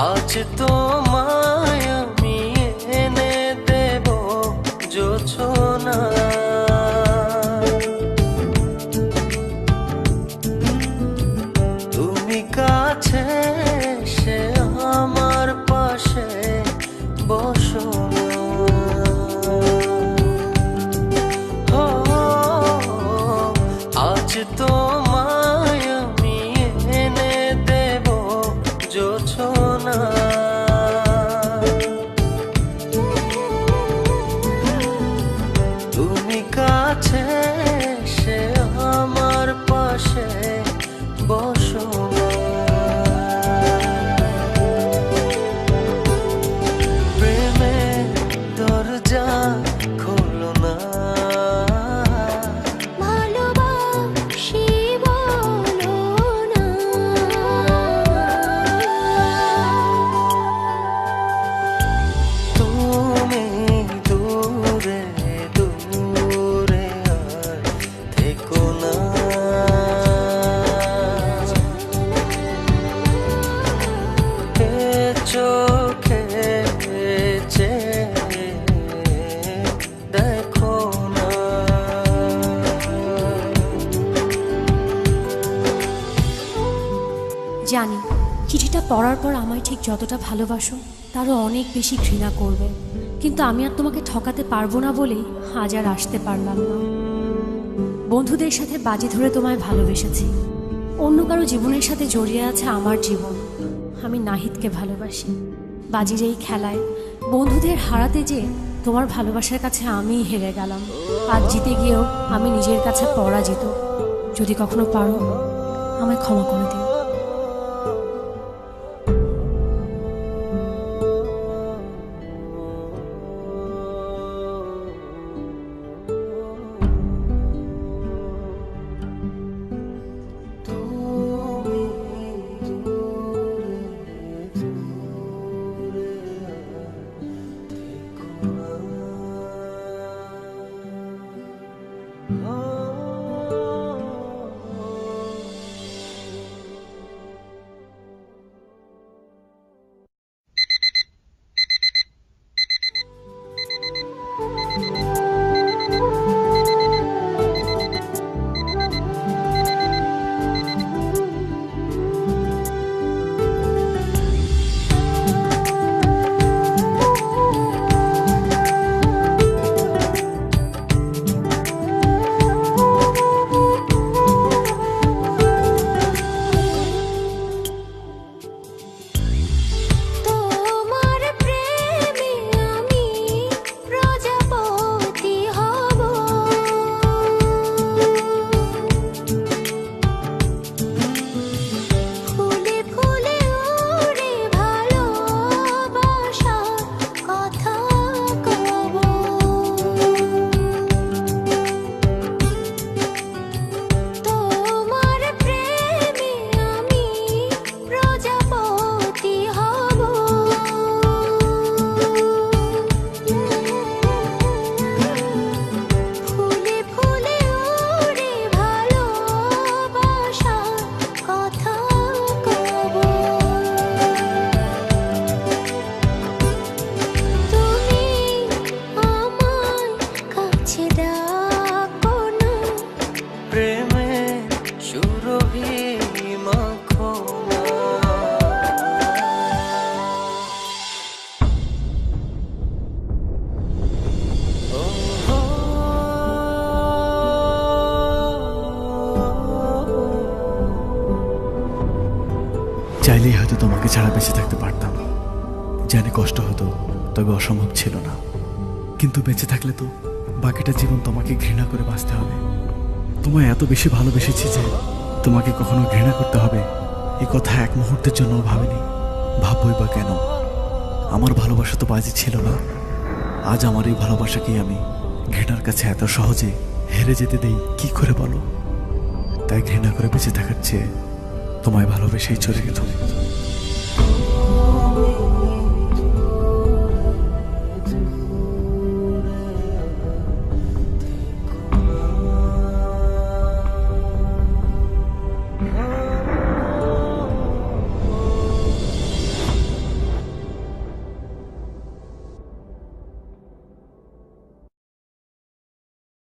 আজ তোমায় আমি এনে দেব জোছনা, তুমি কাছে এসে আমার পাশে বসো না। আজ তোমায় আমি এনে দেব জোছনা, তুমি কাছে এসে আমার পাশে বসো না। প্রেমের দরজা খোলো না, ভালোবাসি বলো না। তুমি দূরে দূরে আর থেকো না। এ চোখে চেয়ে দেখো না। জানি চিঠিটা পড়ার পর আমায় ঠিক যতটা ভালোবাসো তারও অনেক বেশি ঘৃণা করবে, কিন্তু আমি আর তোমাকে ঠকাতে পারবো না বলেই আজ আর আসতে পারলাম না। বন্ধুদের সাথে বাজি ধরে তোমায় ভালোবেসেছি, অন্য কারো জীবনের সাথে জড়িয়ে আছে আমার জীবন। আমি নাহিদকে ভালোবাসি। বাজির এই খেলায় বন্ধুদের হারাতে যে তোমার ভালোবাসার কাছে আমিই হেরে গেলাম। আজ জিতে গিয়েও আমি নিজের কাছে পরাজিত। যদি কখনো পারো আমায় ক্ষমা করে দিও। চাইলেই হয়তো তোমাকে ছাড়া বেঁচে থাকতে পারতাম। জানি কষ্ট হতো, তবে অসম্ভব ছিল না। কিন্তু বেঁচে থাকলে তো বাকিটা জীবন তোমাকে ঘৃণা করে বাঁচতে হবে। তোমায় এত বেশি ভালোবেসেছি যে তোমাকে কখনো ঘৃণা করতে হবে এই কথা এক মুহূর্তের জন্য ভাবিনি। ভাববই বা কেন? আমার ভালোবাসা তো বাজি ছিল না। আজ আমার এই ভালোবাসাকেই আমি ঘৃণার কাছে এত সহজে হেরে যেতে দেই কি করে বলো? তাই ঘৃণা করে বেঁচে থাকার চেয়ে তোমায় ভালোবেসেই চলে গেলাম।